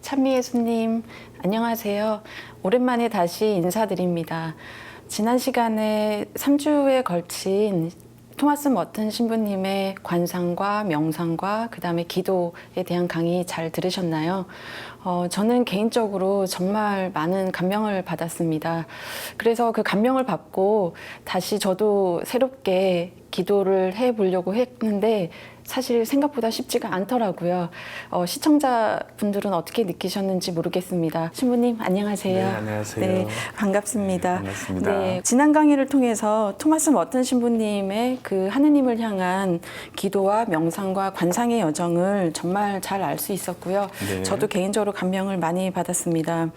찬미예수님, 안녕하세요. 오랜만에 다시 인사드립니다. 지난 시간에 3주에 걸친 토마스 머튼 신부님의 관상과 명상과 그 다음에 기도에 대한 강의 잘 들으셨나요? 저는 개인적으로 정말 많은 감명을 받았습니다. 그래서 그 감명을 받고 다시 저도 새롭게 기도를 해보려고 했는데 사실 생각보다 쉽지가 않더라고요. 시청자분들은 어떻게 느끼셨는지 모르겠습니다. 신부님 안녕하세요. 네, 안녕하세요. 네, 반갑습니다. 네, 반갑습니다. 네, 지난 강의를 통해서 토마스 머튼 신부님의 그 하느님을 향한 기도와 명상과 관상의 여정을 정말 잘 알 수 있었고요. 네. 저도 개인적으로 감명을 많이 받았습니다.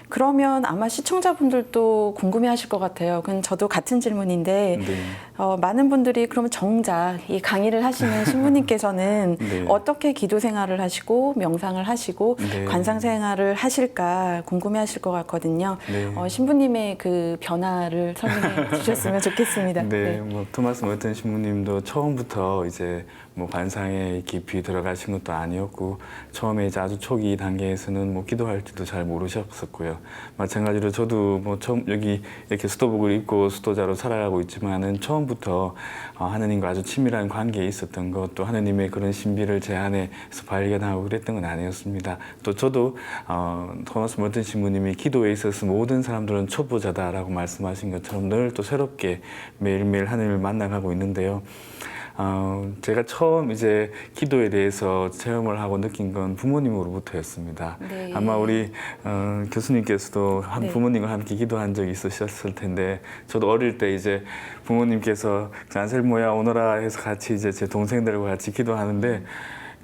그러면 아마 시청자분들도 궁금해하실 것 같아요. 그건 저도 같은 질문인데 네. 많은 분들이 그러면 정작 이 강의를 하시는 신부님께서는 네. 어떻게 기도 생활을 하시고 명상을 하시고 네. 관상 생활을 하실까 궁금해하실 것 같거든요. 네. 신부님의 그 변화를 설명해 주셨으면 좋겠습니다. 네, 뭐 토마스 머튼 신부님도 처음부터 이제 뭐 관상에 깊이 들어가신 것도 아니었고 처음에 이제 아주 초기 단계에서는 뭐 기도할지도 잘 모르셨었고요. 마찬가지로 저도 뭐 처음 여기 이렇게 수도복을 입고 수도자로 살아가고 있지만은 처음부터 하느님과 아주 친밀한 관계에 있었던 것, 또 하느님의 그런 신비를 제 안에서 발견하고 그랬던 건 아니었습니다. 또 저도 토마스 머튼 신부님이 기도에 있어서 모든 사람들은 초보자다라고 말씀하신 것처럼 늘 또 새롭게 매일매일 하느님을 만나가고 있는데요. 제가 처음 이제 기도에 대해서 체험을 하고 느낀 건 부모님으로부터였습니다. 네. 아마 우리 교수님께서도 네. 부모님과 함께 기도한 적이 있으셨을 텐데, 저도 어릴 때 이제 부모님께서 안셀모야 오너라 해서 같이 이제 제 동생들과 같이 기도하는데,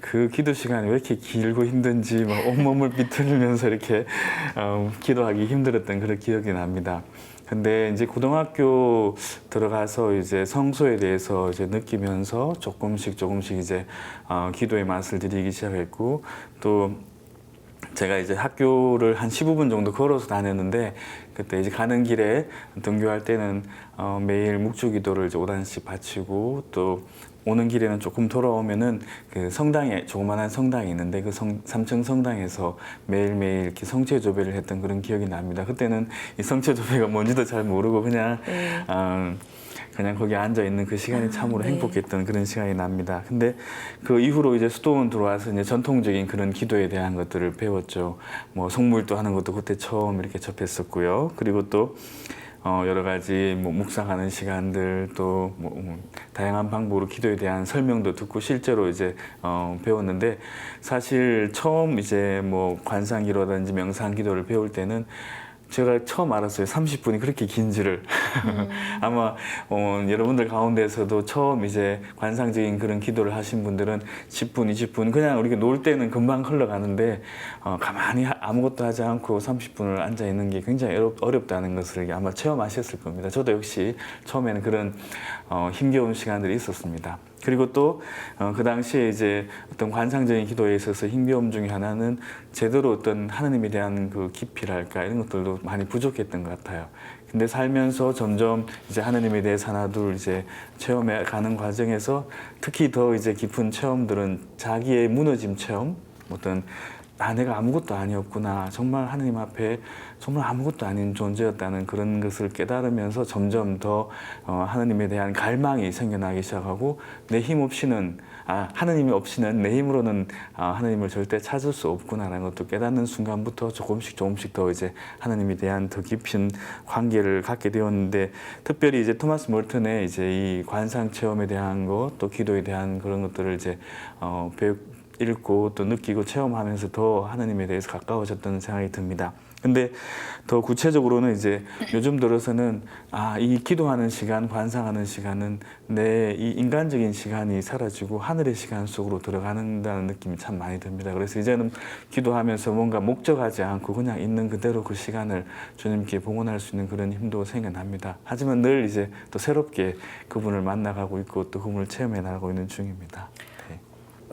그 기도 시간이 왜 이렇게 길고 힘든지 막 온몸을 비틀면서 이렇게 기도하기 힘들었던 그런 기억이 납니다. 근데 이제 고등학교 들어가서 이제 성소에 대해서 이제 느끼면서 조금씩 이제 기도의 맛을 들이기 시작했고, 또 제가 이제 학교를 한 15분 정도 걸어서 다녔는데, 그때 이제 가는 길에 등교할 때는 매일 묵주기도를 이제 5단씩 바치고, 또 오는 길에는 조금 돌아오면은 그 성당에, 조그만한 성당이 있는데 그 3층 성당에서 매일매일 이렇게 성체조배를 했던 그런 기억이 납니다. 그때는 이 성체조배가 뭔지도 잘 모르고 그냥 그냥 거기 앉아 있는 그 시간이 참으로 네. 행복했던 그런 시간이 납니다. 근데 그 이후로 이제 수도원 들어와서 이제 전통적인 그런 기도에 대한 것들을 배웠죠. 뭐 성물도 하는 것도 그때 처음 이렇게 접했었고요. 그리고 또 여러 가지 뭐 묵상하는 시간들, 또 뭐 다양한 방법으로 기도에 대한 설명도 듣고 실제로 이제 배웠는데, 사실 처음 이제 뭐 관상기도라든지 명상기도를 배울 때는 제가 처음 알았어요. 30분이 그렇게 긴지를. 아마 여러분들 가운데서도 처음 이제 관상적인 그런 기도를 하신 분들은 10분, 20분 그냥 우리가 놀 때는 금방 흘러가는데 가만히 아무것도 하지 않고 30분을 앉아 있는 게 굉장히 어렵다는 것을 아마 체험하셨을 겁니다. 저도 역시 처음에는 그런 힘겨운 시간들이 있었습니다. 그리고 또 그 당시에 이제 어떤 관상적인 기도에 있어서 힘겨움 중에 하나는 제대로 어떤 하느님에 대한 그 깊이랄까 이런 것들도 많이 부족했던 것 같아요. 근데 살면서 점점 이제 하느님에 대해서 하나둘 이제 체험해 가는 과정에서 특히 더 이제 깊은 체험들은 자기의 무너짐 체험, 어떤 내가 아무것도 아니었구나, 정말 하느님 앞에 정말 아무것도 아닌 존재였다는 그런 것을 깨달으면서 점점 더 하느님에 대한 갈망이 생겨나기 시작하고, 내 힘 없이는 하느님이 없이는 내 힘으로는 하느님을 절대 찾을 수 없구나라는 것도 깨닫는 순간부터 조금씩 더 이제 하느님에 대한 더 깊은 관계를 갖게 되었는데, 특별히 이제 토마스 멀튼의 이제 이 관상 체험에 대한 것, 또 기도에 대한 그런 것들을 이제 읽고 또 느끼고 체험하면서 더 하느님에 대해서 가까워졌다는 생각이 듭니다. 근데 더 구체적으로는 이제 요즘 들어서는 이 기도하는 시간, 관상하는 시간은 내 이 인간적인 시간이 사라지고 하늘의 시간 속으로 들어가는다는 느낌이 참 많이 듭니다. 그래서 이제는 기도하면서 뭔가 목적하지 않고 그냥 있는 그대로 그 시간을 주님께 봉헌할 수 있는 그런 힘도 생겨납니다. 하지만 늘 이제 또 새롭게 그분을 만나가고 있고 또 그분을 체험해 나가고 있는 중입니다. 네.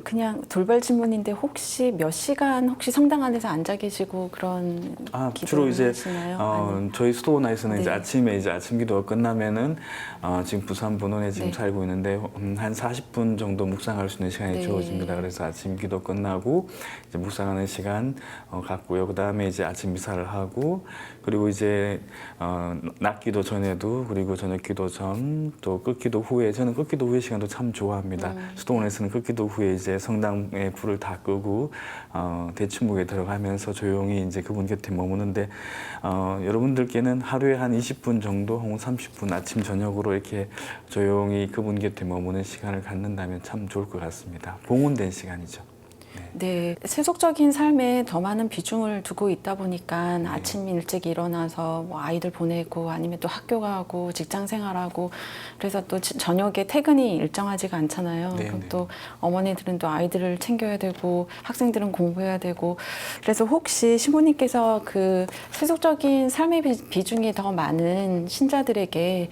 그냥 돌발 질문인데 혹시 몇 시간 혹시 성당 안에서 앉아 계시고 그런 주로 이제 하시나요? 저희 수도원에서는 이제 네. 아침에 이제 아침 기도가 끝나면은 지금 부산 본원에 지금 네. 살고 있는데 한 40분 정도 묵상할 수 있는 시간이 네. 주어집니다. 그래서 아침 기도 끝나고 이제 묵상하는 시간 갖고요. 그 다음에 이제 아침 미사를 하고 그리고 이제 낮 기도 전에도 그리고 저녁 기도 전 또 끝기도 후에 저는 끝기도 후의 시간도 참 좋아합니다. 수도원에서는 끝기도 후에 이제 성당의 불을 다 끄고 대추묵에 들어가면서 조용히 이제 그분 곁에 머무는데 여러분들께는 하루에 한 20분 정도 혹은 30분 아침 저녁으로 이렇게 조용히 그분 곁에 머무는 시간을 갖는다면 참 좋을 것 같습니다. 봉헌된 시간이죠. 네, 세속적인 삶에 더 많은 비중을 두고 있다 보니까 아침 일찍 일어나서 뭐 아이들 보내고 아니면 또 학교 가고 직장 생활하고 그래서 또 저녁에 퇴근이 일정하지가 않잖아요. 네, 그럼 네. 또 어머니들은 또 아이들을 챙겨야 되고 학생들은 공부해야 되고 그래서 혹시 신부님께서 그 세속적인 삶의 비중이 더 많은 신자들에게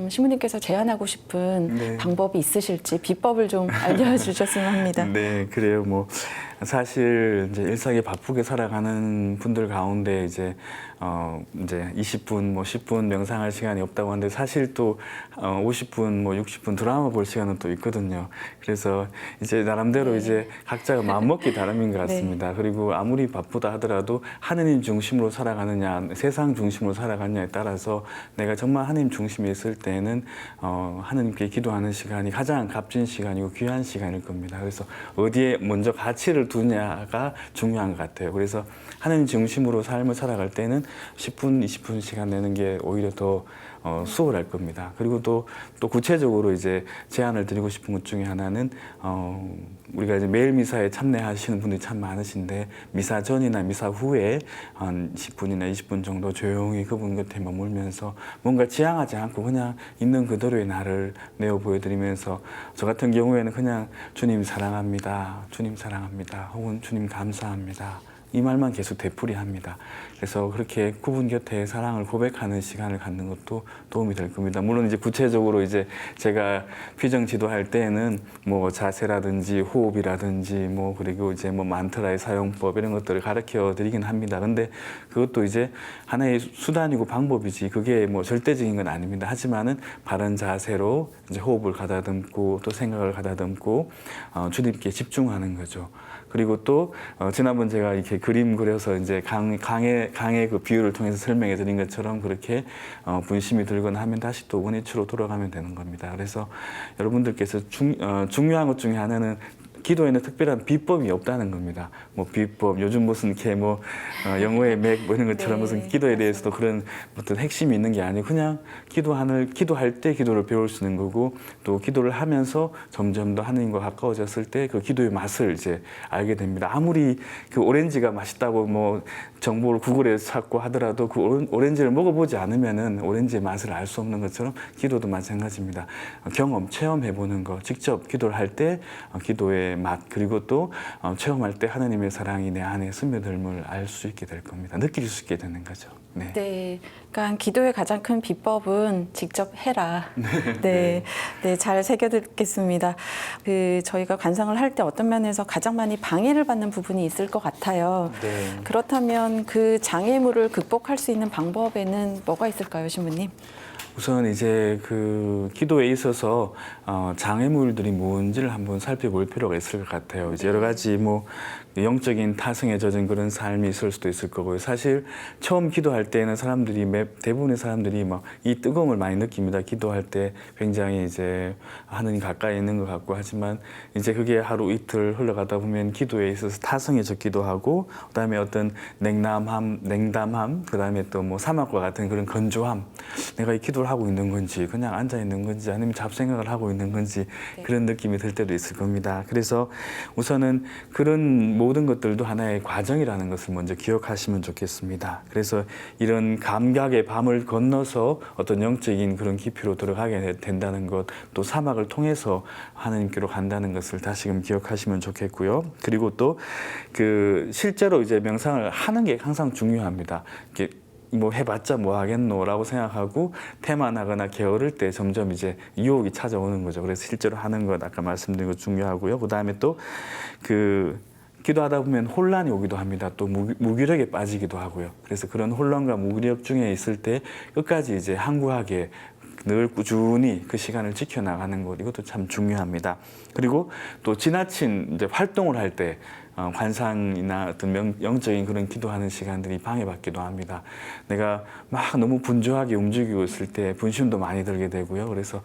신부님께서 제안하고 싶은 네. 방법이 있으실지 비법을 좀 알려주셨으면 합니다. 네, 그래요. 뭐 사실 이제 일상에 바쁘게 살아가는 분들 가운데 이제 20분, 뭐 10분 명상할 시간이 없다고 하는데 사실 또 50분, 뭐 60분 드라마 볼 시간은 또 있거든요. 그래서 이제 나름대로 이제 각자가 마음먹기 다름인 것 같습니다. 그리고 아무리 바쁘다 하더라도 하느님 중심으로 살아가느냐, 세상 중심으로 살아가느냐에 따라서 내가 정말 하느님 중심에 있을 때는 하느님께 기도하는 시간이 가장 값진 시간이고 귀한 시간일 겁니다. 그래서 어디에 먼저 가치를 두냐가 중요한 것 같아요. 그래서 하느님 중심으로 삶을 살아갈 때는 10분, 20분 시간 내는 게 오히려 더 수월할 겁니다. 그리고 또 구체적으로 이제 제안을 드리고 싶은 것 중에 하나는 우리가 이제 매일 미사에 참여하시는 분들이 참 많으신데 미사 전이나 미사 후에 한 10분이나 20분 정도 조용히 그분 곁에 머물면서 뭔가 지향하지 않고 그냥 있는 그대로의 나를 내어 보여드리면서 저 같은 경우에는 그냥 주님 사랑합니다. 주님 사랑합니다. 혹은 주님 감사합니다. 이 말만 계속 되풀이합니다. 그래서 그렇게 그분 곁에 사랑을 고백하는 시간을 갖는 것도 도움이 될 겁니다. 물론 이제 구체적으로 이제 제가 피정 지도할 때는 뭐 자세라든지 호흡이라든지 뭐 그리고 이제 뭐 만트라의 사용법 이런 것들을 가르쳐 드리긴 합니다. 근데 그것도 이제 하나의 수단이고 방법이지 그게 뭐 절대적인 건 아닙니다. 하지만은 바른 자세로 이제 호흡을 가다듬고 또 생각을 가다듬고 주님께 집중하는 거죠. 그리고 또 지난번 제가 이렇게 그림 그려서 이제 강의 그 비유를 통해서 설명해 드린 것처럼 그렇게 분심이 들거나 하면 다시 또 원위치로 돌아가면 되는 겁니다. 그래서 여러분들께서 중요한 것 중에 하나는 기도에는 특별한 비법이 없다는 겁니다. 뭐 비법, 요즘 무슨 이렇게 뭐 영어의 맥 뭐 이런 것처럼 네, 무슨 기도에 대해서도 그런 어떤 핵심이 있는 게 아니고 그냥 기도할 때 기도를 배울 수 있는 거고 또 기도를 하면서 점점 더 하느님과 가까워졌을 때 그 기도의 맛을 이제 알게 됩니다. 아무리 그 오렌지가 맛있다고 뭐 정보를 구글에서 찾고 하더라도 그 오렌지를 먹어보지 않으면은 오렌지의 맛을 알 수 없는 것처럼 기도도 마찬가지입니다. 경험, 체험해보는 거, 직접 기도를 할 때 기도의 맛 그리고 또 체험할 때 하나님의 사랑이 내 안에 스며들음을 알 수 있게 될 겁니다. 느낄 수 있게 되는 거죠. 네. 네, 그러니까 기도의 가장 큰 비법은 직접 해라. 네, 네, 잘 새겨듣겠습니다. 저희가 관상을 할 때 어떤 면에서 가장 많이 방해를 받는 부분이 있을 것 같아요. 네. 그렇다면 그 장애물을 극복할 수 있는 방법에는 뭐가 있을까요, 신부님? 우선 이제 그 기도에 있어서 장애물들이 뭔지를 한번 살펴볼 필요가 있을 것 같아요. 이제 여러 가지 뭐 영적인 타성에 젖은 그런 삶이 있을 수도 있을 거고요. 사실 처음 기도할 때는 대부분의 사람들이 막 이 뜨거움을 많이 느낍니다. 기도할 때 굉장히 이제 하느님 가까이 있는 것 같고 하지만 이제 그게 하루 이틀 흘러가다 보면 기도에 있어서 타성에 젖기도 하고 그다음에 어떤 냉담함, 그다음에 또 뭐 사막과 같은 그런 건조함, 내가 이 기도를 하고 있는 건지 그냥 앉아 있는 건지 아니면 잡생각을 하고 있는 건지 그런 느낌이 들 때도 있을 겁니다. 그래서 우선은 그런 모든 것들도 하나의 과정이라는 것을 먼저 기억하시면 좋겠습니다. 그래서 이런 감각의 밤을 건너서 어떤 영적인 그런 깊이로 들어가게 된다는 것, 또 사막을 통해서 하나님께로 간다는 것을 다시금 기억하시면 좋겠고요. 그리고 또 그 실제로 이제 명상을 하는 게 항상 중요합니다. 이렇게 뭐 해봤자 뭐 하겠노라고 생각하고 태만하거나 게으를 때 점점 이제 유혹이 찾아오는 거죠. 그래서 실제로 하는 것 아까 말씀드린 거 중요하고요. 그 다음에 또 기도하다 보면 혼란이 오기도 합니다. 또 무기력에 빠지기도 하고요. 그래서 그런 혼란과 무기력 중에 있을 때 끝까지 이제 항구하게 늘 꾸준히 그 시간을 지켜나가는 것, 이것도 참 중요합니다. 그리고 또 지나친 이제 활동을 할 때 관상이나 어떤 영적인 그런 기도하는 시간들이 방해받기도 합니다. 내가 막 너무 분주하게 움직이고 있을 때 분심도 많이 들게 되고요. 그래서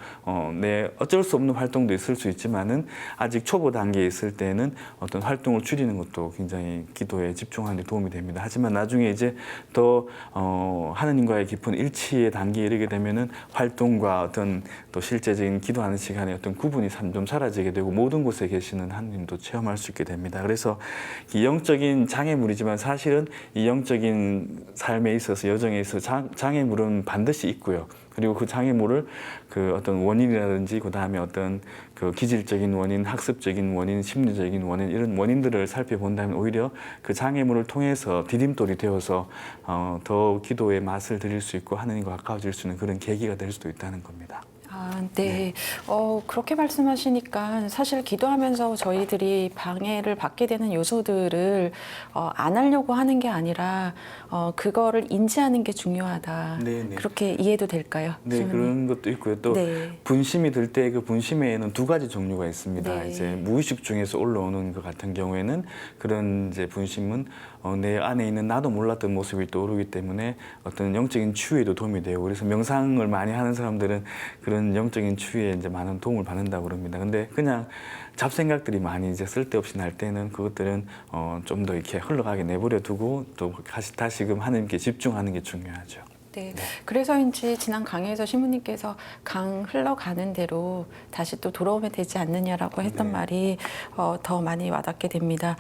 내 어쩔 수 없는 활동도 있을 수 있지만은 아직 초보 단계에 있을 때는 어떤 활동을 줄이는 것도 굉장히 기도에 집중하는 데 도움이 됩니다. 하지만 나중에 이제 더 하느님과의 깊은 일치의 단계에 이르게 되면은 활동과 어떤 또 실제적인 기도하는 시간에 어떤 구분이 좀 사라지게 되고 모든 곳에 계시는 하느님도 체험할 수 있게 됩니다. 그래서 이 영적인 장애물이지만 사실은 이 영적인 삶에 있어서 여정에 있어서 장애물은 반드시 있고요. 그리고 그 장애물을 그 어떤 원인이라든지 그 다음에 어떤 그 기질적인 원인, 학습적인 원인, 심리적인 원인 이런 원인들을 살펴본다면 오히려 그 장애물을 통해서 디딤돌이 되어서 더 기도의 맛을 들일 수 있고 하느님과 가까워질 수 있는 그런 계기가 될 수도 있다는 겁니다. 네. 그렇게 말씀하시니까 사실 기도하면서 저희들이 방해를 받게 되는 요소들을 안 하려고 하는 게 아니라 그거를 인지하는 게 중요하다. 네네. 그렇게 이해도 될까요? 네, 주문님? 그런 것도 있고요. 또 네. 분심이 들 때 그 분심에는 두 가지 종류가 있습니다. 네. 이제 무의식 중에서 올라오는 것 같은 경우에는 그런 이제 분심은 내 안에 있는 나도 몰랐던 모습이 떠오르기 때문에 어떤 영적인 치유에도 도움이 되고, 그래서 명상을 많이 하는 사람들은 그런 영적인 치유에 이제 많은 도움을 받는다고 그럽니다. 근데 그냥 잡생각들이 많이 이제 쓸데없이 날 때는 그것들은 좀 더 이렇게 흘러가게 내버려 두고 또 다시금 하나님께 집중하는 게 중요하죠. 네. 그래서인지 지난 강의에서 신부님께서 강 흘러가는 대로 다시 또 돌아오면 되지 않느냐라고 했던 네. 말이 더 많이 와닿게 됩니다.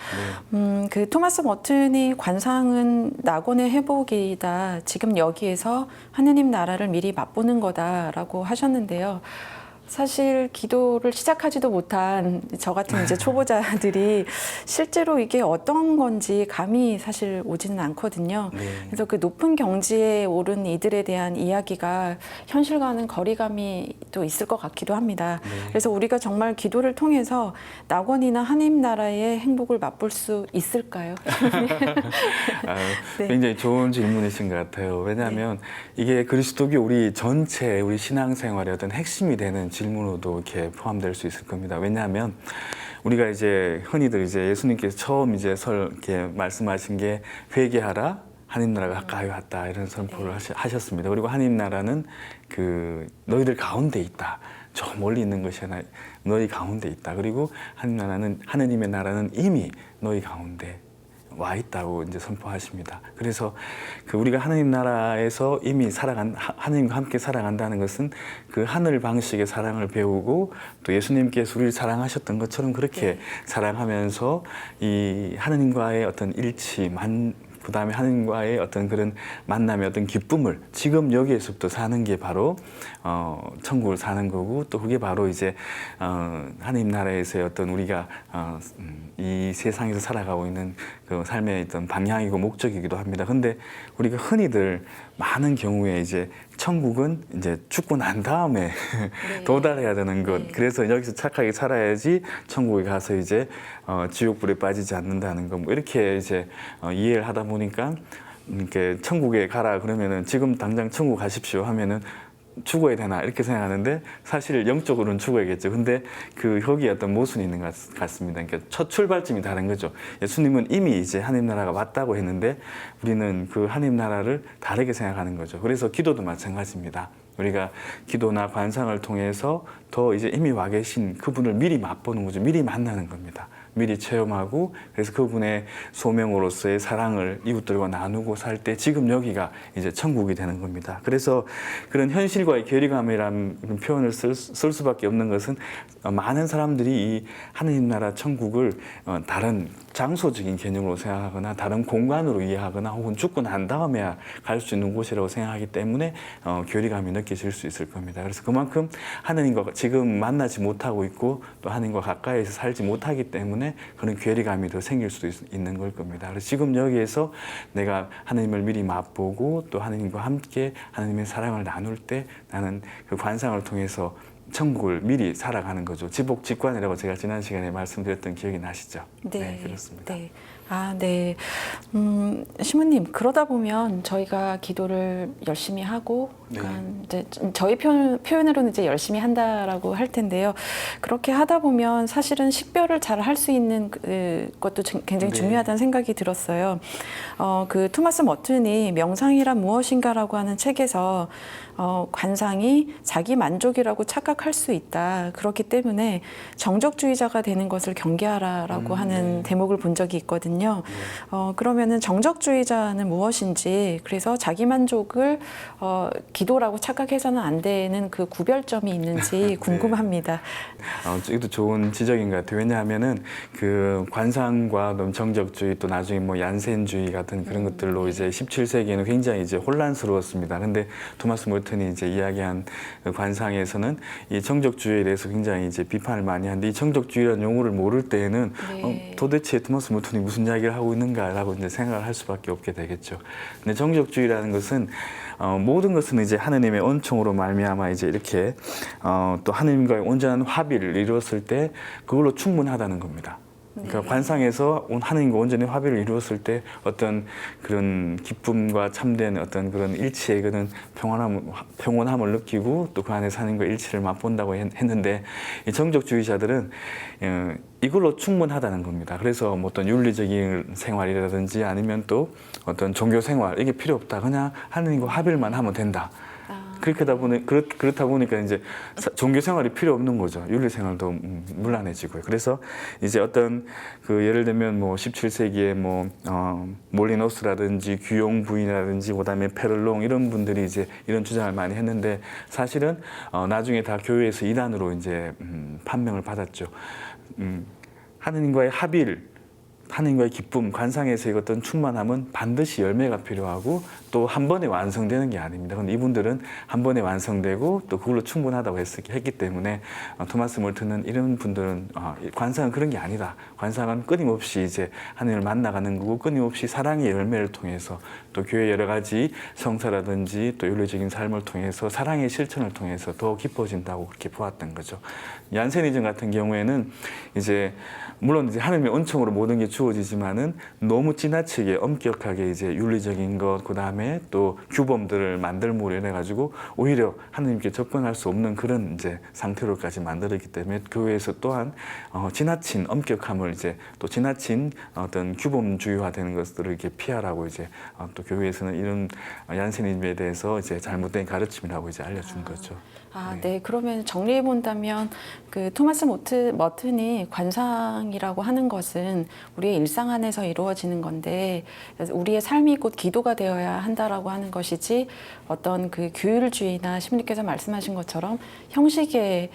네. 그 토마스 머튼이 관상은 낙원의 회복이다. 지금 여기에서 하느님 나라를 미리 맛보는 거다라고 하셨는데요. 사실 기도를 시작하지도 못한 저 같은 이제 초보자들이 실제로 이게 어떤 건지 감이 사실 오지는 않거든요. 네. 그래서 그 높은 경지에 오른 이들에 대한 이야기가 현실과는 거리감이 또 있을 것 같기도 합니다. 네. 그래서 우리가 정말 기도를 통해서 낙원이나 하나님 나라의 행복을 맛볼 수 있을까요? 네. 굉장히 좋은 질문이신 것 같아요. 왜냐하면 이게 그리스도교 우리 전체 우리 신앙생활의 어떤 핵심이 되는 질문으로도 이렇게 포함될 수 있을 겁니다. 왜냐하면 우리가 이제 흔히들 이제 예수님께서 처음 이제 이렇게 말씀하신 게 회개하라, 하나님 나라가 가까이 왔다 이런 선포를 하셨습니다. 그리고 하나님 나라는 그 너희들 가운데 있다. 저 멀리 있는 것이 아니라 너희 가운데 있다. 그리고 하나님의 나라는 이미 너희 가운데 와 있다고 이제 선포하십니다. 그래서 그 우리가 하나님 나라에서 이미 하나님과 함께 살아간다는 것은 그 하늘 방식의 사랑을 배우고 또 예수님께서 우리를 사랑하셨던 것처럼 그렇게 사랑하면서 이 하나님과의 어떤 일치, 그 다음에 하나님과의 어떤 그런 만남의 어떤 기쁨을 지금 여기에서부터 사는 게 바로 천국을 사는 거고, 또 그게 바로 이제 하나님 나라에서의 어떤 우리가 이 세상에서 살아가고 있는 그 삶의 어떤 방향이고 목적이기도 합니다. 근데 우리가 흔히들 많은 경우에 이제 천국은 이제 죽고 난 다음에 도달해야 되는 것. 그래서 여기서 착하게 살아야지 천국에 가서 이제 지옥불에 빠지지 않는다는 거. 뭐 이렇게 이제 이해를 하다 보니까 이렇게 천국에 가라 그러면은 지금 당장 천국 가십시오 하면은 죽어야 되나 이렇게 생각하는데 사실 영적으로는 죽어야겠죠. 근데 그 여기에 어떤 모순이 있는 것 같습니다. 그러니까 첫 출발점이 다른 거죠. 예수님은 이미 이제 하나님 나라가 왔다고 했는데 우리는 그 하나님 나라를 다르게 생각하는 거죠. 그래서 기도도 마찬가지입니다. 우리가 기도나 관상을 통해서 더 이제 이미 와 계신 그분을 미리 맛보는 거죠. 미리 만나는 겁니다. 미리 체험하고, 그래서 그분의 소명으로서의 사랑을 이웃들과 나누고 살 때 지금 여기가 이제 천국이 되는 겁니다. 그래서 그런 현실과의 괴리감이라는 표현을 쓸 수밖에 없는 것은 많은 사람들이 이 하느님 나라 천국을 다른 장소적인 개념으로 생각하거나 다른 공간으로 이해하거나 혹은 죽고 난 다음에야 갈 수 있는 곳이라고 생각하기 때문에 괴리감이 느껴질 수 있을 겁니다. 그래서 그만큼 하느님과 지금 만나지 못하고 있고 또 하느님과 가까이에서 살지 못하기 때문에 때문에 그런 괴리감이 더 생길 수도 있는 걸 겁니다. 그래서 지금 여기에서 내가 하나님을 미리 맛보고 또 하나님과 함께 하나님의 사랑을 나눌 때 나는 그 관상을 통해서 천국을 미리 살아가는 거죠. 지복직관이라고 제가 지난 시간에 말씀드렸던 기억이 나시죠? 네, 그렇습니다. 네. 아, 네. 신부님, 그러다 보면 저희가 기도를 열심히 하고, 그러니까 이제 저희 표현으로는 이제 열심히 한다라고 할 텐데요. 그렇게 하다 보면 사실은 식별을 잘 할 수 있는 것도 굉장히 중요하다는 생각이 들었어요. 그 토마스 머튼이 명상이란 무엇인가라고 하는 책에서 관상이 자기 만족이라고 착각할 수 있다. 그렇기 때문에 정적주의자가 되는 것을 경계하라라고 하는 대목을 본 적이 있거든요. 그러면은 정적주의자는 무엇인지, 그래서 자기 만족을 기도라고 착각해서는 안 되는 그 구별점이 있는지 궁금합니다. 이것도 좋은 지적인 것 같아요. 왜냐하면은 그 관상과 정적주의 또 나중에 뭐 얀센주의 같은 그런 것들로 이제 17세기에는 굉장히 이제 혼란스러웠습니다. 근데 토마스 몰튼이 이제 이야기한 그 관상에서는 이 정적주의에 대해서 굉장히 이제 비판을 많이 하는데, 이 정적주의라는 용어를 모를 때에는 도대체 토마스 몰튼이 무슨 이야기를 하고 있는가라고 이제 생각을 할 수밖에 없게 되겠죠. 근데 정적주의라는 것은 모든 것은 이제 하느님의 은총으로 말미암아 이제 이렇게 또 하느님과의 온전한 합의를 이루었을 때 그걸로 충분하다는 겁니다. 그러니까 관상에서 하느님과 온전히 합의를 이루었을 때 어떤 그런 기쁨과 참된 어떤 그런 일치의 그런 평온함을 느끼고 또 그 안에서 하느님과 일치를 맛본다고 했는데, 이 정적주의자들은 이걸로 충분하다는 겁니다. 그래서 뭐 어떤 윤리적인 생활이라든지 아니면 또 어떤 종교 생활, 이게 필요 없다. 그냥 하느님과 합의만 하면 된다. 그렇다 보니까 이제 종교 생활이 필요 없는 거죠. 윤리 생활도 문란해지고요. 그래서 이제 어떤 그 예를 들면 뭐 17세기에 뭐 몰리노스라든지 규용 부인이라든지 그다음에 페를롱 이런 분들이 이제 이런 주장을 많이 했는데, 사실은 나중에 다 교회에서 이단으로 이제 판명을 받았죠. 하느님과의 합의를, 하느님과의 기쁨, 관상에서의 어떤 충만함은 반드시 열매가 필요하고 또 한 번에 완성되는 게 아닙니다. 그런데 이분들은 한 번에 완성되고 또 그걸로 충분하다고 했기 때문에 토마스 몰튼은 이런 분들은 관상은 그런 게 아니다. 관상은 끊임없이 이제 하느님을 만나가는 거고 끊임없이 사랑의 열매를 통해서 또 교회 여러 가지 성사라든지 또 윤리적인 삶을 통해서 사랑의 실천을 통해서 더 깊어진다고 그렇게 보았던 거죠. 얀세니즘 같은 경우에는 이제 물론 이제 하느님의 은총으로 모든 게 주어지지만은 너무 지나치게 엄격하게 이제 윤리적인 것, 그 다음에 또 규범들을 만들므로 인해 가지고 오히려 하느님께 접근할 수 없는 그런 이제 상태로까지 만들었기 때문에 교회에서 또한 지나친 엄격함을 이제 또 지나친 어떤 규범주의화되는 것들을 이렇게 피하라고 이제 또 교회에서는 이런 얀세니즘에 대해서 이제 잘못된 가르침이라고 이제 알려준 거죠. 네. 그러면 정리해 본다면 그 토마스 머튼이 관상이라고 하는 것은 우리의 일상 안에서 이루어지는 건데, 우리의 삶이 곧 기도가 되어야 한다라고 하는 것이지, 어떤 그 규율주의나 신부님께서 말씀하신 것처럼 형식에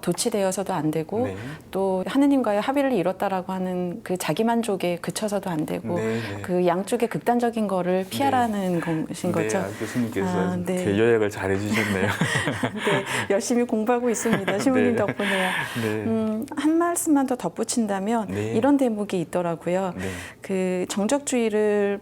도취되어서도 안 되고, 또 하느님과의 합의를 이뤘다라고 하는 그 자기 만족에 그쳐서도 안 되고, 그 양쪽의 극단적인 거를 피하라는 것인 거죠. 교수님께서 이렇게 요약을 잘 해주셨네요. 네, 열심히 공부하고 있습니다. 신부님 덕분에요. 한 말씀만 더 덧붙인다면 이런 대목이 있더라고요. 그 정적주의를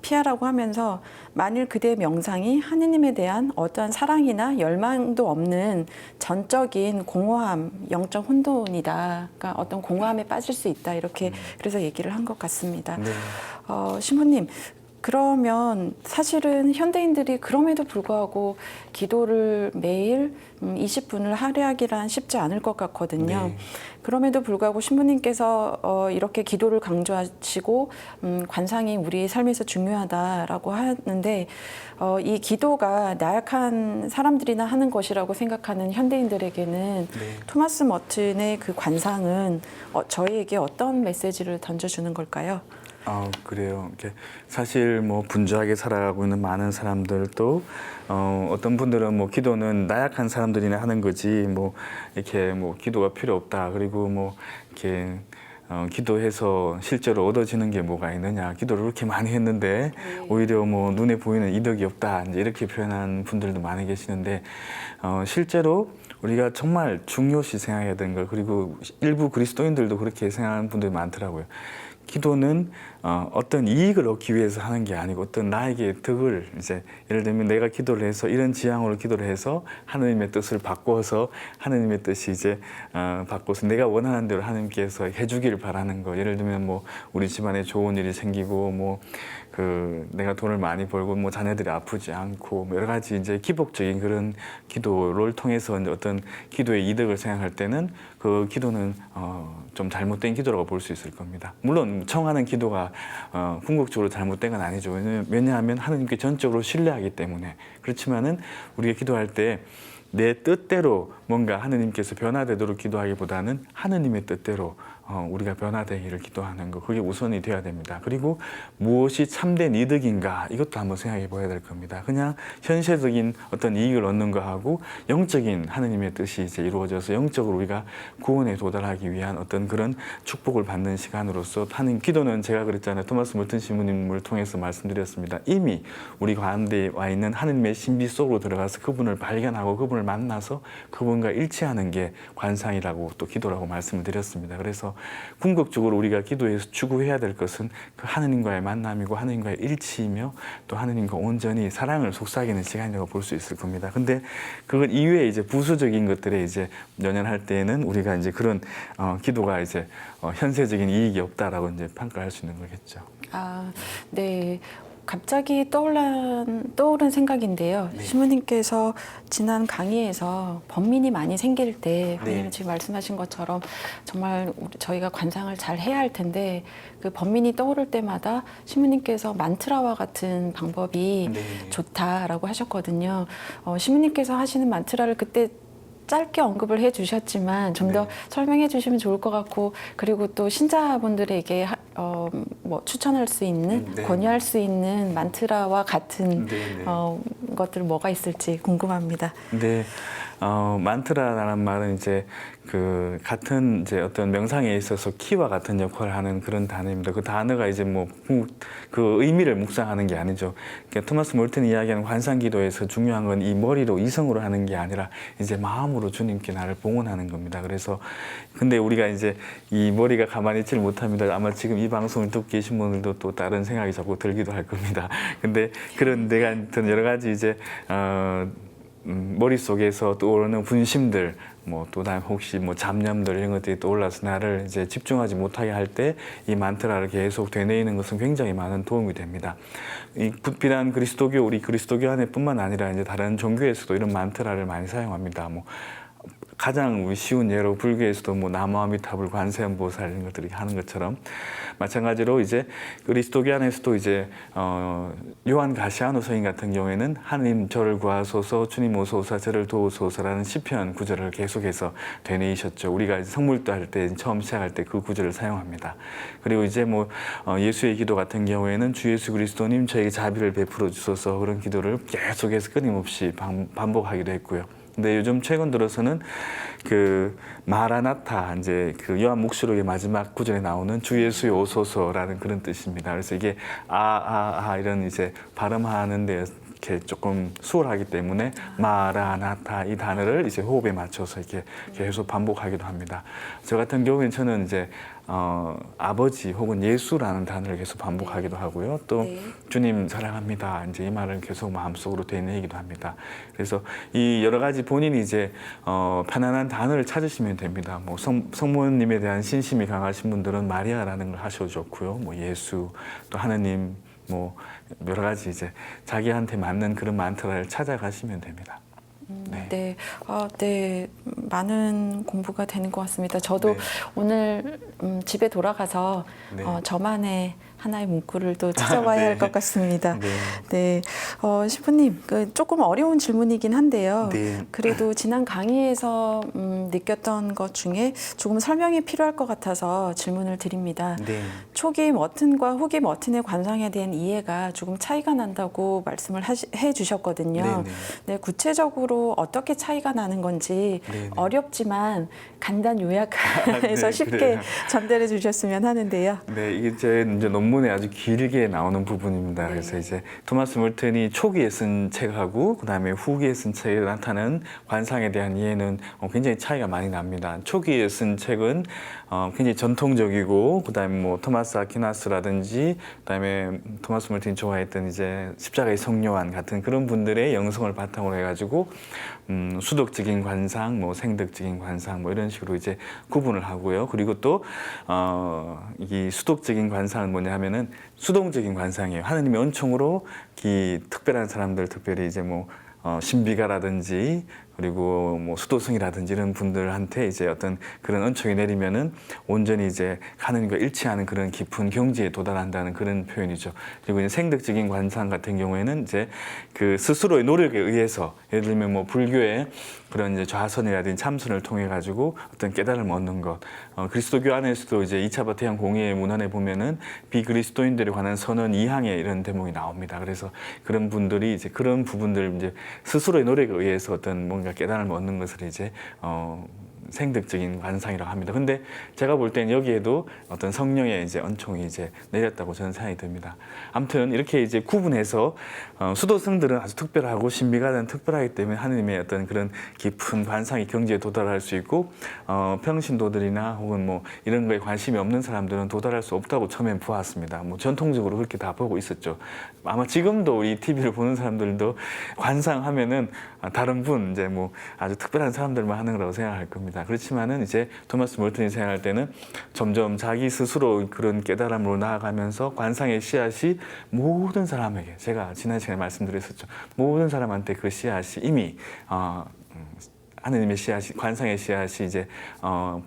피하라고 하면서 만일 그대의 명상이 하느님에 대한 어떠한 사랑이나 열망도 없는 전적인 공허함, 영적 혼돈이다. 그러니까 어떤 공허함에 빠질 수 있다. 이렇게 그래서 얘기를 한 것 같습니다. 신부님, 그러면 사실은 현대인들이 그럼에도 불구하고 기도를 매일 20분을 할애하기란 쉽지 않을 것 같거든요. 그럼에도 불구하고 신부님께서 이렇게 기도를 강조하시고 관상이 우리 삶에서 중요하다라고 하는데, 이 기도가 나약한 사람들이나 하는 것이라고 생각하는 현대인들에게는 토마스 머튼의 그 관상은 저희에게 어떤 메시지를 던져주는 걸까요? 그래요. 이렇게 사실 뭐 분주하게 살아가고 있는 많은 사람들도 어떤 분들은 뭐 기도는 나약한 사람들이나 하는 거지, 뭐 이렇게 뭐 기도가 필요 없다. 그리고 뭐 이렇게 기도해서 실제로 얻어지는 게 뭐가 있느냐. 기도를 그렇게 많이 했는데 오히려 뭐 눈에 보이는 이득이 없다. 이제 이렇게 표현하는 분들도 많이 계시는데, 실제로 우리가 정말 중요시 생각해야 되는 걸, 그리고 일부 그리스도인들도 그렇게 생각하는 분들이 많더라고요. 기도는 어떤 이익을 얻기 위해서 하는 게 아니고 어떤 나에게 덕을, 이제 예를 들면 내가 기도를 해서 이런 지향으로 기도를 해서 하느님의 뜻을 바꿔서 하느님의 뜻이 이제 바꿔서 내가 원하는 대로 하느님께서 해주기를 바라는 거. 예를 들면 뭐 우리 집안에 좋은 일이 생기고 뭐 내가 돈을 많이 벌고 뭐 자녀들이 아프지 않고 뭐 여러 가지 이제 기복적인 그런 기도를 통해서 이제 어떤 기도의 이득을 생각할 때는 그 기도는 좀 잘못된 기도라고 볼 수 있을 겁니다. 물론 청하는 기도가 궁극적으로 잘못된 건 아니죠. 왜냐하면 하느님께 전적으로 신뢰하기 때문에. 그렇지만은 우리가 기도할 때 내 뜻대로 뭔가 하느님께서 변화되도록 기도하기보다는 하느님의 뜻대로 우리가 변화되기를 기도하는 거, 그게 우선이 돼야 됩니다. 그리고 무엇이 참된 이득인가, 이것도 한번 생각해 봐야 될 겁니다. 그냥 현실적인 어떤 이익을 얻는 거하고 영적인 하느님의 뜻이 이제 이루어져서 영적으로 우리가 구원에 도달하기 위한 어떤 그런 축복을 받는 시간으로서 하는 기도는, 제가 그랬잖아요. 토마스 몰튼 신부님을 통해서 말씀드렸습니다. 이미 우리 가운데 와 있는 하느님의 신비 속으로 들어가서 그분을 발견하고 그분을 만나서 그분과 일치하는 게 관상이라고 또 기도라고 말씀을 드렸습니다. 그래서 궁극적으로 우리가 기도에서 추구해야 될 것은 그 하느님과의 만남이고 하느님과의 일치이며 또 하느님과 온전히 사랑을 속삭이는 시간이라고 볼 수 있을 겁니다. 근데 그것 이외에 이제 부수적인 것들에 이제 연연할 때에는 우리가 이제 그런 기도가 이제 현세적인 이익이 없다라고 이제 평가할 수 있는 거겠죠. 아, 네. 갑자기 떠오른 생각인데요. 네. 신부님께서 지난 강의에서 번민이 많이 생길 때, 네. 지금 말씀하신 것처럼 정말 저희가 관상을 잘 해야 할 텐데, 그 번민이 떠오를 때마다 신부님께서 만트라와 같은 방법이 네. 좋다라고 하셨거든요. 신부님께서 하시는 만트라를 그때 짧게 언급을 해주셨지만 좀 더 네. 설명해 주시면 좋을 것 같고, 그리고 또 신자분들에게 뭐 추천할 수 있는, 네. 권유할 수 있는 만트라와 같은 네, 네. 것들 뭐가 있을지 궁금합니다. 네, 만트라라는 말은 이제 그 같은 이제 어떤 명상에 있어서 키와 같은 역할을 하는 그런 단어입니다. 그 단어가 이제 뭐 그 의미를 묵상하는 게 아니죠. 그러니까 토마스 몰튼이 이야기하는 환상기도에서 중요한 건 이 머리로 이성으로 하는 게 아니라 이제 마음으로 주님께 나를 봉헌하는 겁니다. 그래서 근데 우리가 이제 이 머리가 가만히 있지를 못합니다. 아마 지금 이 방송을 듣고 계신 분들도 또 다른 생각이 자꾸 들기도 할 겁니다. 근데 그런 내가 여러 가지 이제 머릿속에서 떠오르는 분심들, 뭐 또 다음 혹시 뭐 잡념들 이런 것들이 떠올라서 나를 이제 집중하지 못하게 할 때 이 만트라를 계속 되뇌이는 것은 굉장히 많은 도움이 됩니다. 이 비단 그리스도교, 우리 그리스도교 안에뿐만 아니라 이제 다른 종교에서도 이런 만트라를 많이 사용합니다. 뭐 가장 쉬운 예로 불교에서도 뭐 나무아미타불, 관세음보살 이런 것들이 하는 것처럼 마찬가지로 이제 그리스도교 안에서도 이제 요한 가시아노 서인 같은 경우에는 하느님 저를 구하소서, 주님 오소서, 저를 도우소서라는 시편 구절을 계속해서 되뇌이셨죠. 우리가 이제 성물도 할 때 처음 시작할 때 그 구절을 사용합니다. 그리고 이제 뭐 예수의 기도 같은 경우에는 주 예수 그리스도님 저에게 자비를 베풀어 주소서, 그런 기도를 계속해서 끊임없이 반복하기도 했고요. 근데 요즘 최근 들어서는 그 마라나타, 이제 그 요한묵시록의 마지막 구절에 나오는 주 예수의 오소서라는 그런 뜻입니다. 그래서 이게 이런 이제 발음하는데 이렇게 조금 수월하기 때문에 마라나타 이 단어를 이제 호흡에 맞춰서 이렇게 계속 반복하기도 합니다. 저 같은 경우에는 저는 이제 아버지 혹은 예수라는 단어를 계속 반복하기도 하고요. 또 네. 주님 사랑합니다. 이제 이 말을 계속 마음속으로 되뇌이기도 합니다. 그래서 이 여러 가지 본인이 이제 편안한 단어를 찾으시면 됩니다. 뭐 성모님에 대한 신심이 강하신 분들은 마리아라는 걸 하셔도 좋고요. 뭐 예수, 또 하느님, 뭐 여러 가지 이제 자기한테 맞는 그런 만트라를 찾아가시면 됩니다. 네. 네. 네. 많은 공부가 되는 것 같습니다. 저도 네. 오늘 집에 돌아가서 네. 저만의 하나의 문구를 또 찾아봐야 네. 할 것 같습니다. 네. 네. 신부님, 조금 어려운 질문이긴 한데요. 네. 그래도 지난 강의에서 느꼈던 것 중에 조금 설명이 필요할 것 같아서 질문을 드립니다. 네. 초기 머튼과 후기 머튼의 관상에 대한 이해가 조금 차이가 난다고 말씀을 해 주셨거든요. 네네. 네, 구체적으로 어떻게 차이가 나는 건지 네네. 어렵지만 간단 요약해서 네, 쉽게 그래요. 전달해 주셨으면 하는데요. 네, 이게 제 이제 논문에 아주 길게 나오는 부분입니다. 네. 그래서 이제 토마스 몰튼이 초기에 쓴 책하고 그다음에 후기에 쓴 책에 나타나는 관상에 대한 이해는 굉장히 차이가 많이 납니다. 초기에 쓴 책은 굉장히 전통적이고 그다음에 뭐 토마스 아퀴나스라든지 그다음에 토마스 몰튼이 좋아했던 이제 십자가의 성요한 같은 그런 분들의 영성을 바탕으로 해가지고 수덕적인 관상, 뭐 생덕적인 관상, 뭐 이런 식으로 이제 구분을 하고요. 그리고 또 이 수덕적인 관상은 뭐냐 하면은 수동적인 관상이에요. 하느님의 은총으로 이 특별한 사람들, 특별히 이제 뭐 신비가라든지 그리고 뭐 수도승이라든지 이런 분들한테 이제 어떤 그런 은총이 내리면은 온전히 이제 하느님과 일치하는 그런 깊은 경지에 도달한다는 그런 표현이죠. 그리고 이제 생덕적인 관상 같은 경우에는 이제 그 스스로의 노력에 의해서 예를 들면 뭐 불교의 그런 이제 좌선이라든지 참선을 통해 가지고 어떤 깨달음을 얻는 것. 그리스도교 안에서도 이제 2차 바티칸 공의회 문안에 보면은 비그리스도인들에 관한 선언 2항에 이런 대목이 나옵니다. 그래서 그런 분들이 이제 그런 부분들 이제 스스로의 노력에 의해서 어떤 뭔가 깨달음을 얻는 것을 이제 생덕적인 관상이라고 합니다. 근데 제가 볼 때는 여기에도 어떤 성령의 이제 은총이 이제 내렸다고 저는 생각이 듭니다. 아무튼 이렇게 이제 구분해서 수도승들은 아주 특별하고 신비가는 특별하기 때문에 하느님의 어떤 그런 깊은 관상의 경지에 도달할 수 있고 평신도들이나 혹은 뭐 이런 거에 관심이 없는 사람들은 도달할 수 없다고 처음엔 보았습니다. 뭐 전통적으로 그렇게 다 보고 있었죠. 아마 지금도 우리 TV를 보는 사람들도 관상하면은 다른 분 이제 뭐 아주 특별한 사람들만 하는 거라고 생각할 겁니다. 그렇지만은 이제 토마스 몰튼이 생각할 때는 점점 자기 스스로 그런 깨달음으로 나아가면서 관상의 씨앗이 모든 사람에게, 제가 지난 시간에 말씀드렸었죠. 모든 사람한테 그 씨앗이 이미 하느님의 씨앗이, 관상의 씨앗이 이제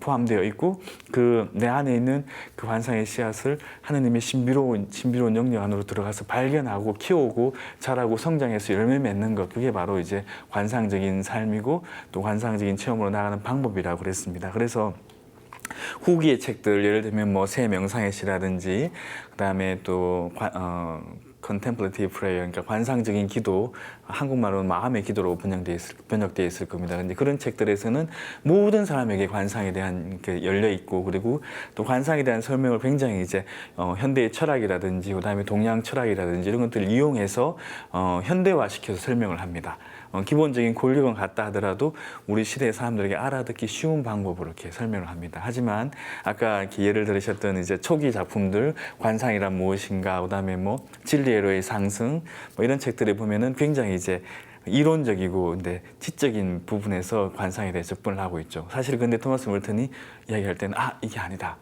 포함되어 있고 그 내 안에 있는 그 관상의 씨앗을 하느님의 신비로운 영역 안으로 들어가서 발견하고 키우고 자라고 성장해서 열매 맺는 것, 그게 바로 이제 관상적인 삶이고 또 관상적인 체험으로 나가는 방법이라고 그랬습니다. 그래서 후기의 책들, 예를 들면 뭐 새 명상의 시라든지 그다음에 또 contemplative prayer, 그러니까 관상적인 기도, 한국말로는 마음의 기도로 번역되어 있을 겁니다. 근데 그런 책들에서는 모든 사람에게 관상에 대한 게 열려 있고, 그리고 또 관상에 대한 설명을 굉장히 이제 현대의 철학이라든지 그다음에 동양 철학이라든지 이런 것들을 이용해서 현대화시켜서 설명을 합니다. 기본적인 권력은 같다 하더라도 우리 시대의 사람들에게 알아듣기 쉬운 방법으로 이렇게 설명을 합니다. 하지만 아까 이렇게 예를 들으셨던 이제 초기 작품들, 관상이란 무엇인가, 그다음에 뭐 진리의 상승, 뭐 이런 책들에 보면은 굉장히 이제 이론적이고 근데 지적인 부분에서 관상에 대해 접근을 하고 있죠. 사실 근데 토마스 몰튼이 이야기할 때는 이게 아니다.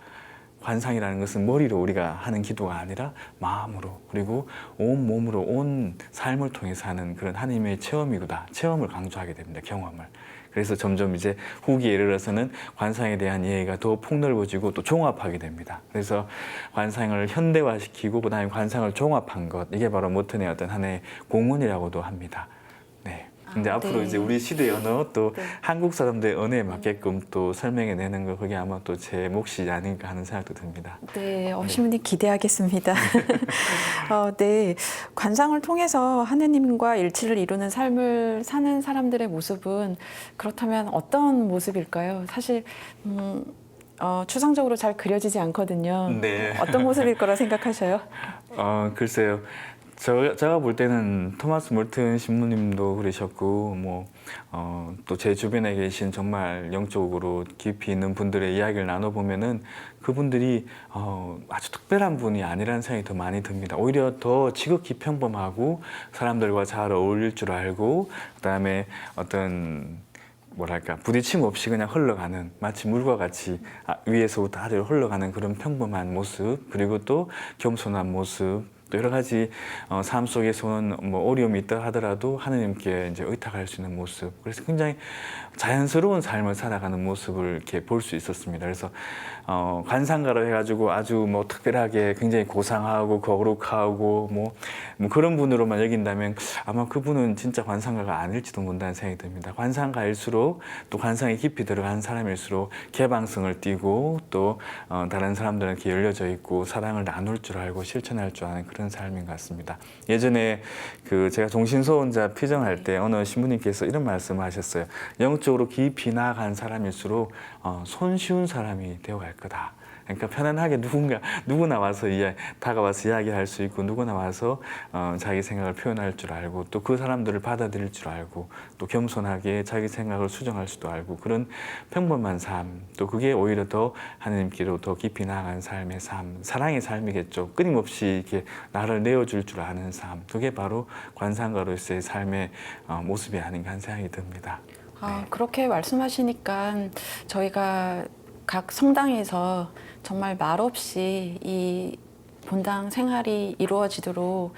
관상이라는 것은 머리로 우리가 하는 기도가 아니라 마음으로, 그리고 온 몸으로, 온 삶을 통해서 하는 그런 하나님의 체험이구나. 체험을 강조하게 됩니다. 경험을. 그래서 점점 이제 후기에 이르러서는 관상에 대한 이해가 더 폭넓어지고 또 종합하게 됩니다. 그래서 관상을 현대화시키고 그다음에 관상을 종합한 것, 이게 바로 몰튼의 어떤 하나의 공헌이라고도 합니다. 네. 근데 앞으로 네. 이제 우리 시대의 언어, 또 네. 한국 사람들의 언어에 맞게끔 또 설명해 내는 거, 그게 아마 또 제 몫이 아닐까 하는 생각도 듭니다. 네, 신부님 기대하겠습니다. 네, 관상을 통해서 하느님과 일치를 이루는 삶을 사는 사람들의 모습은 그렇다면 어떤 모습일까요? 사실 추상적으로 잘 그려지지 않거든요. 네. 어떤 모습일 거라 생각하셔요? 글쎄요. 제가 볼 때는 토마스 몰튼 신부님도 그러셨고, 또 제 주변에 계신 정말 영적으로 깊이 있는 분들의 이야기를 나눠보면은 그분들이 아주 특별한 분이 아니라는 생각이 더 많이 듭니다. 오히려 더 지극히 평범하고 사람들과 잘 어울릴 줄 알고, 그다음에 어떤 뭐랄까 부딪힘 없이 그냥 흘러가는, 마치 물과 같이 위에서부터 아래로 흘러가는 그런 평범한 모습, 그리고 또 겸손한 모습, 또 여러 가지 삶 속에서는 뭐 어려움이 있다 하더라도 하느님께 이제 의탁할 수 있는 모습, 그래서 굉장히 자연스러운 삶을 살아가는 모습을 이렇게 볼 수 있었습니다. 그래서 관상가로 해가지고 아주 뭐 특별하게 굉장히 고상하고 거룩하고 뭐 그런 분으로만 여긴다면 아마 그분은 진짜 관상가가 아닐지도 모른다는 생각이 듭니다. 관상가일수록 또 관상에 깊이 들어간 사람일수록 개방성을 띠고 또 다른 사람들에게 열려져 있고 사랑을 나눌 줄 알고 실천할 줄 아는 그런 삶인 것 같습니다. 예전에 제가 종신소원자 피정할 때 어느 신부님께서 이런 말씀을 하셨어요. 영적으로 깊이 나아간 사람일수록 손쉬운 사람이 되어갈 거다. 그러니까 편안하게 누구나 와서 다가와서 이야기할 수 있고 누구나 와서 자기 생각을 표현할 줄 알고 또 그 사람들을 받아들일 줄 알고 또 겸손하게 자기 생각을 수정할 수도 알고 그런 평범한 삶 또 그게 오히려 더 하나님께로 더 깊이 나아간 삶의 삶 사랑의 삶이겠죠. 끊임없이 이렇게 나를 내어줄 줄 아는 삶 그게 바로 관상가로서의 삶의 모습이 아닌가 하는 생각이 듭니다. 그렇게 말씀하시니까 저희가 각 성당에서 정말 말없이 이 본당 생활이 이루어지도록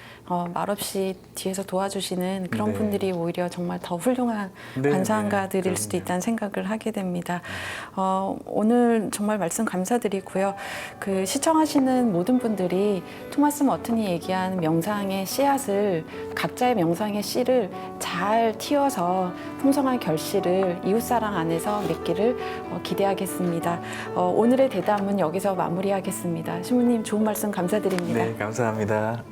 말없이 뒤에서 도와주시는 그런 네. 분들이 오히려 정말 더 훌륭한 네, 관상가들일 네, 수도 그럼요. 있다는 생각을 하게 됩니다. 오늘 정말 말씀 감사드리고요. 그 시청하시는 모든 분들이 토마스 머튼이 얘기한 명상의 씨앗을 각자의 명상의 씨를 잘 틔워서 풍성한 결실을 이웃사랑 안에서 맺기를 기대하겠습니다. 오늘의 대담은 여기서 마무리하겠습니다. 신부님 좋은 말씀 감사드립니다. 네, 감사합니다.